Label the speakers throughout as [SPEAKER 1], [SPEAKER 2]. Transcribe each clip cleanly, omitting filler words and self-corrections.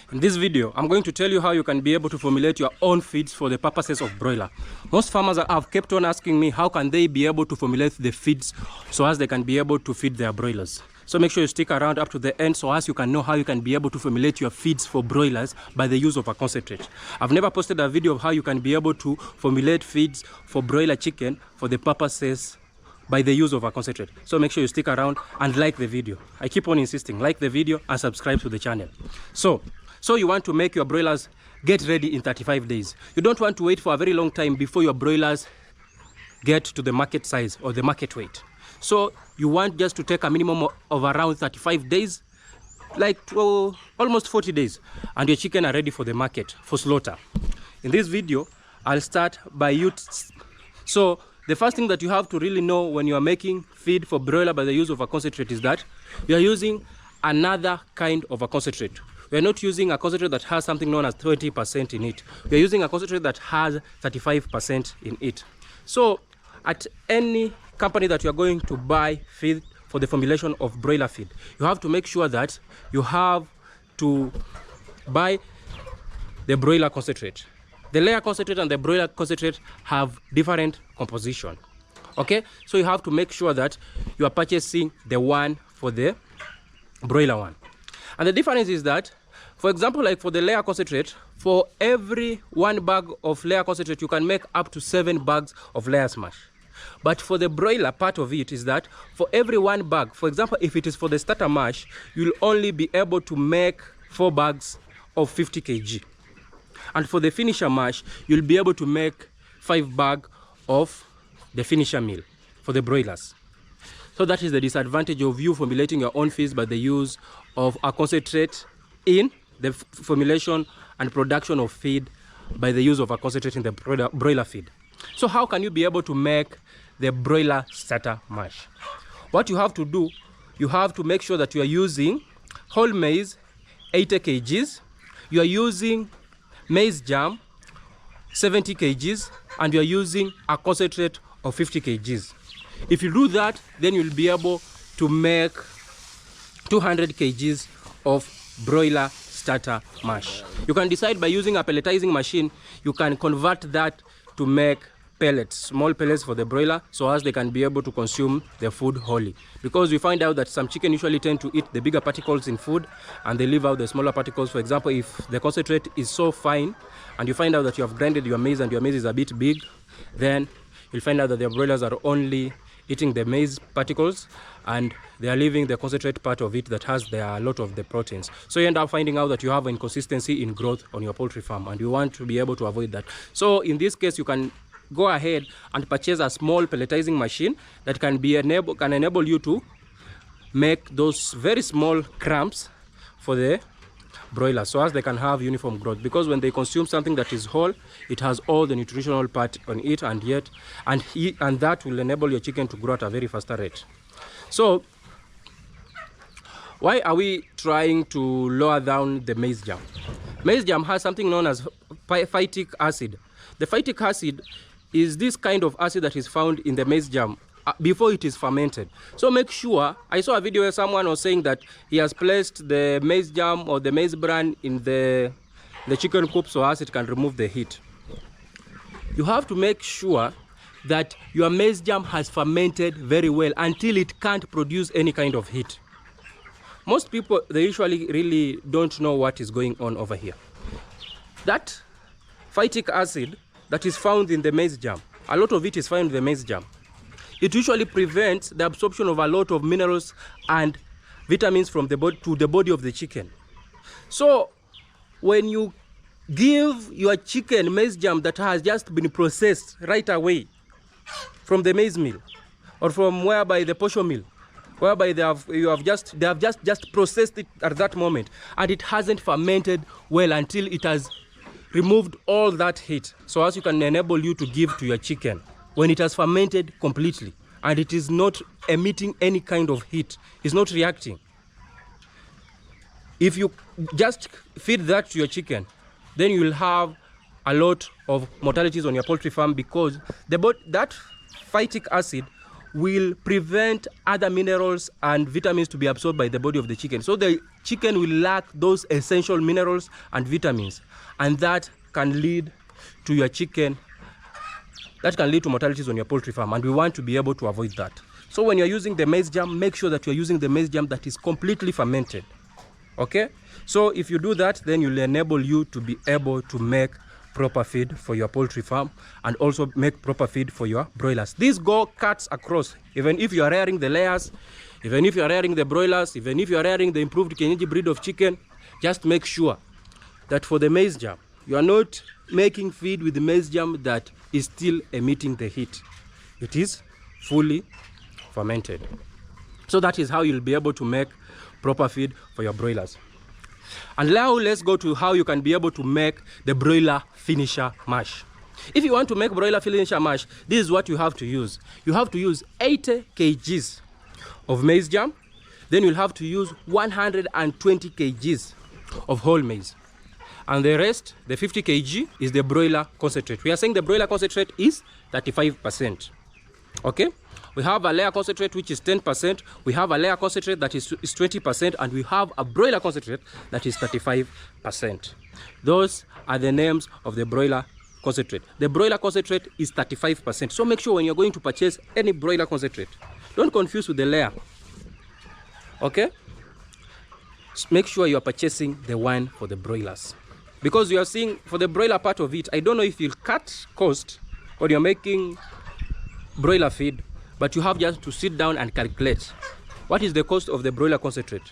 [SPEAKER 1] In this video, I'm going to tell you how you can be able to formulate your own feeds for the purposes of broiler. Most farmers have kept on asking me how can they be able to formulate the feeds so as they can be able to feed their broilers. So make sure you stick around up to the end so as you can know how you can be able to formulate your feeds for broilers by the use of a concentrate. I've never posted a video of how you can be able to formulate feeds for broiler chicken for the purposes by the use of a concentrate. So make sure you stick around and like the video. I keep on insisting, like the video and subscribe to the channel. So you want to make your broilers get ready in 35 days. You don't want to wait for a very long time before your broilers get to the market size or the market weight. So you want just to take a minimum of around 35 days, like almost 40 days, and your chicken are ready for the market, for slaughter. In this video, I'll start by So the first thing that you have to really know when you are making feed for broiler by the use of a concentrate is that you are using another kind of a concentrate. We are not using a concentrate that has something known as 20% in it. We are using a concentrate that has 35% in it. So at any company that you are going to buy feed for the formulation of broiler feed, you have to make sure that you have to buy the broiler concentrate. The layer concentrate and the broiler concentrate have different composition. Okay, so you have to make sure that you are purchasing the one for the broiler one. And the difference is that, for example, like for the layer concentrate, for every 1 bag of layer concentrate, you can make up to 7 bags of layer smash. But for the broiler part of it is that for every 1 bag, for example, if it is for the starter mash, you'll only be able to make 4 bags of 50 kg. And for the finisher mash, you'll be able to make 5 bags of the finisher meal for the broilers. So that is the disadvantage of you formulating your own feeds by the use of a concentrate in the formulation and production of feed by the use of a concentrate in the broiler feed. So how can you be able to make the broiler starter mash? What you have to do, you have to make sure that you are using whole maize 80 kgs, you are using maize germ 70 kgs, and you are using a concentrate of 50 kgs. If you do that, then you'll be able to make 200 kgs of broiler starter mash. You can decide by using a pelletizing machine, you can convert that to make pellets, small pellets for the broiler, so as they can be able to consume the food wholly. Because we find out that some chicken usually tend to eat the bigger particles in food and they leave out the smaller particles. For example, if the concentrate is so fine and you find out that you have grinded your maize and your maize is a bit big, then you'll find out that the broilers are only eating the maize particles and they are leaving the concentrate part of it that has a lot of the proteins. So you end up finding out that you have inconsistency in growth on your poultry farm, and you want to be able to avoid that. So in this case, you can go ahead and purchase a small pelletizing machine that can enable you to make those very small crumbs for the broilers, so as they can have uniform growth. Because when they consume something that is whole, it has all the nutritional part on it, and that will enable your chicken to grow at a very faster rate. So why are we trying to lower down the maize germ? Maize germ has something known as phytic acid. The phytic acid is this kind of acid that is found in the maize germ before it is fermented. So make sure, I saw a video where someone was saying that he has placed the maize germ or the maize bran in the chicken coop so as it can remove the heat. You have to make sure that your maize germ has fermented very well until it can't produce any kind of heat. Most people, they usually really don't know what is going on over here. That phytic acid that is found in the maize germ, a lot of it is found in the maize germ. It usually prevents the absorption of a lot of minerals and vitamins from the body to the body of the chicken. So when you give your chicken maize germ that has just been processed right away from the maize mill or from whereby the posho mill, whereby they have just processed it at that moment, and it hasn't fermented well until it has removed all that heat, so as you can enable you to give to your chicken when it has fermented completely and it is not emitting any kind of heat, it's not reacting. If you just feed that to your chicken, then you will have a lot of mortalities on your poultry farm, because that phytic acid will prevent other minerals and vitamins to be absorbed by the body of the chicken. So the chicken will lack those essential minerals and vitamins, and that can lead to your chicken, that can lead to mortalities on your poultry farm, and we want to be able to avoid that. So when you're using the maize germ, make sure that you're using the maize germ that is completely fermented. Okay? So if you do that, then you'll enable you to be able to make proper feed for your poultry farm and also make proper feed for your broilers. These go cuts across, even if you are rearing the layers, even if you are rearing the broilers, even if you are rearing the improved kienyeji breed of chicken, just make sure that for the maize germ, you are not making feed with the maize germ that is still emitting the heat. It is fully fermented. So that is how you'll be able to make proper feed for your broilers. And now let's go to how you can be able to make the broiler finisher mash. If you want to make broiler finisher mash, this is what you have to use. You have to use 80 kgs of maize germ. Then you'll have to use 120 kgs of whole maize. And the rest, the 50 kg, is the broiler concentrate. We are saying the broiler concentrate is 35%. Okay? We have a layer concentrate which is 10%. We have a layer concentrate that is 20%. And we have a broiler concentrate that is 35%. Those are the names of the broiler concentrate. The broiler concentrate is 35%. So make sure when you're going to purchase any broiler concentrate, don't confuse with the layer. Okay? Make sure you're purchasing the one for the broilers. Because you are seeing for the broiler part of it, I don't know if you'll cut cost when you're making broiler feed, but you have just to sit down and calculate what is the cost of the broiler concentrate.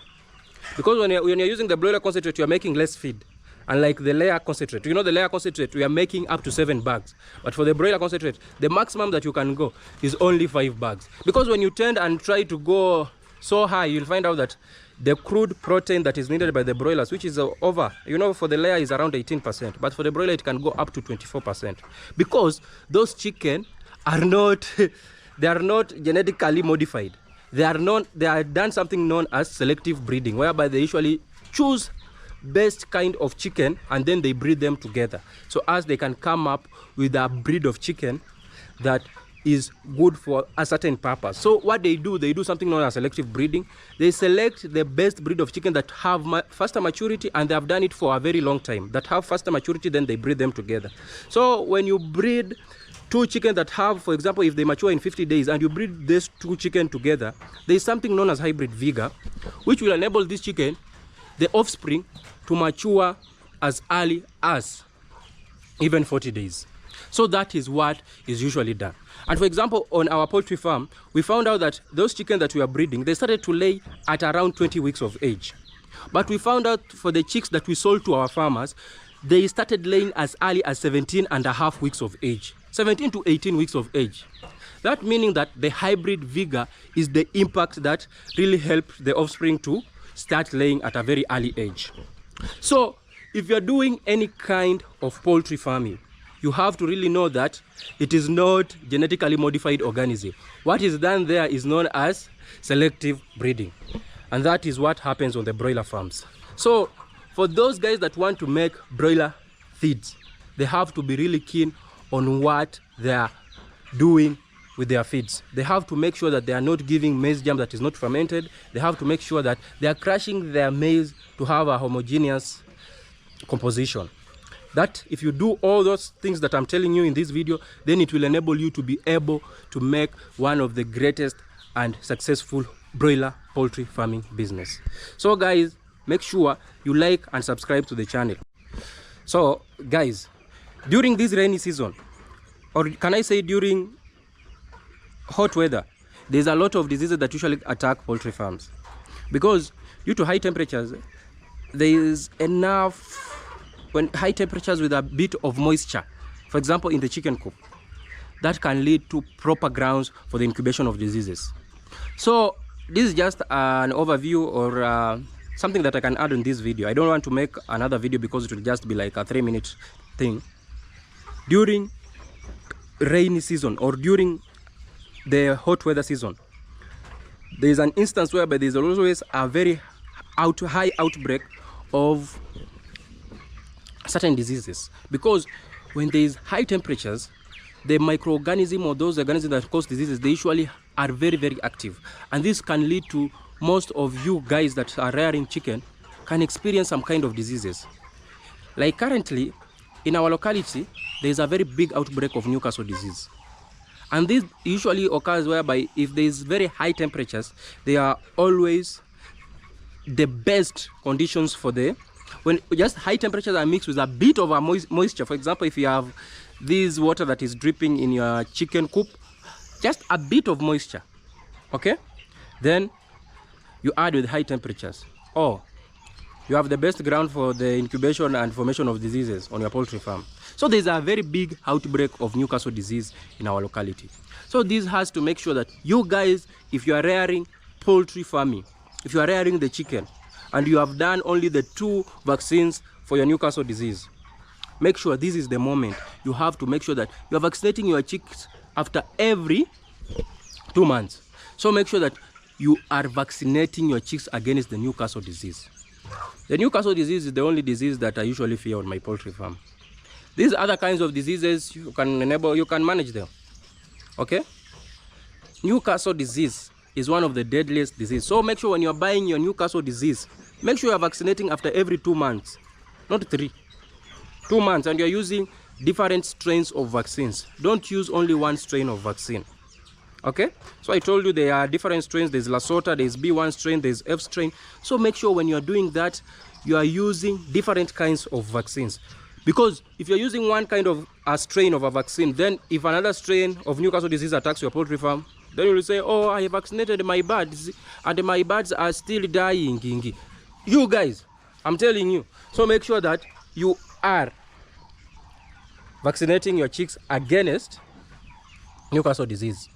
[SPEAKER 1] Because when you're using the broiler concentrate, you're making less feed. Unlike the layer concentrate, you know, the layer concentrate, we are making up to 7 bags. But for the broiler concentrate, the maximum that you can go is only 5 bags. Because when you tend and try to go so high, you'll find out that the crude protein that is needed by the broilers, which is over, you know, for the layer is around 18%, but for the broiler it can go up to 24%. Because those chicken are not, they are not genetically modified. They are done something known as selective breeding, whereby they usually choose best kind of chicken and then they breed them together. So as they can come up with a breed of chicken that is good for a certain purpose. So what they do something known as selective breeding. They select the best breed of chicken that have faster maturity, and they have done it for a very long time, that have faster maturity, then they breed them together. So when you breed 2 chicken that have, for example, if they mature in 50 days and you breed these 2 chicken together, there is something known as hybrid vigor, which will enable this chicken, the offspring, to mature as early as even 40 days. So that is what is usually done. And for example, on our poultry farm, we found out that those chickens that we are breeding, they started to lay at around 20 weeks of age. But we found out for the chicks that we sold to our farmers, they started laying as early as 17.5 weeks of age. 17 to 18 weeks of age. That meaning that the hybrid vigor is the impact that really helped the offspring to start laying at a very early age. So if you're doing any kind of poultry farming, you have to really know that it is not genetically modified organism. What is done there is known as selective breeding. And that is what happens on the broiler farms. So for those guys that want to make broiler feeds, they have to be really keen on what they are doing with their feeds. They have to make sure that they are not giving maize germ that is not fermented. They have to make sure that they are crushing their maize to have a homogeneous composition. That if you do all those things that I'm telling you in this video, then it will enable you to be able to make one of the greatest and successful broiler poultry farming business. So guys, make sure you like and subscribe to the channel. So guys, during this rainy season, or can I say during hot weather, there's a lot of diseases that usually attack poultry farms. Because due to high temperatures, there is enough, when high temperatures with a bit of moisture, for example in the chicken coop, that can lead to proper grounds for the incubation of diseases. So this is just an overview or something that I can add in this video. I don't want to make another video because it will just be like a 3-minute thing. During rainy season or during the hot weather season, there is an instance whereby there is always a very high outbreak of certain diseases, because when there is high temperatures, the microorganism or those organisms that cause diseases, they usually are very, very active, and this can lead to most of you guys that are rearing chicken can experience some kind of diseases. Like currently in our locality, there is a very big outbreak of Newcastle disease, and this usually occurs whereby if there is very high temperatures, they are always the best conditions for when just high temperatures are mixed with a bit of a moisture. For example, if you have this water that is dripping in your chicken coop, just a bit of moisture, okay, then you add with high temperatures, oh, you have the best ground for the incubation and formation of diseases on your poultry farm. So there's a very big outbreak of Newcastle disease in our locality. So this has to make sure that you guys, if you are rearing poultry farming, if you are rearing the chicken and you have done only the 2 vaccines for your Newcastle disease, make sure this is the moment. You have to make sure that you are vaccinating your chicks after every 2 months. So make sure that you are vaccinating your chicks against the Newcastle disease. The Newcastle disease is the only disease that I usually fear on my poultry farm. These other kinds of diseases, you can manage them, okay? Newcastle disease is one of the deadliest diseases. So make sure when you're buying your Newcastle disease, make sure you're vaccinating after every 2 months, not 3. 2 months, and you're using different strains of vaccines. Don't use only one strain of vaccine, okay? So I told you there are different strains. There's Lasota, there's B1 strain, there's F strain. So make sure when you're doing that, you are using different kinds of vaccines. Because if you're using one kind of a strain of a vaccine, then if another strain of Newcastle disease attacks your poultry farm, then you will say, oh, I vaccinated my birds and my birds are still dying. You guys, I'm telling you. So make sure that you are vaccinating your chicks against Newcastle disease.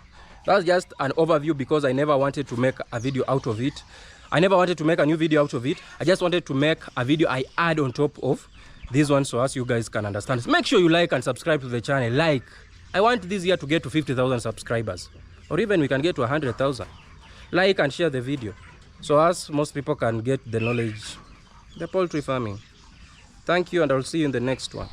[SPEAKER 1] That's just an overview because I never wanted to make a video out of it. I never wanted to make a new video out of it. I just wanted to make a video I add on top of this one so as you guys can understand. Make sure you like and subscribe to the channel. Like, I want this year to get to 50,000 subscribers, or even we can get to 100,000. Like and share the video so as most people can get the knowledge, the poultry farming. Thank you, and I'll see you in the next one.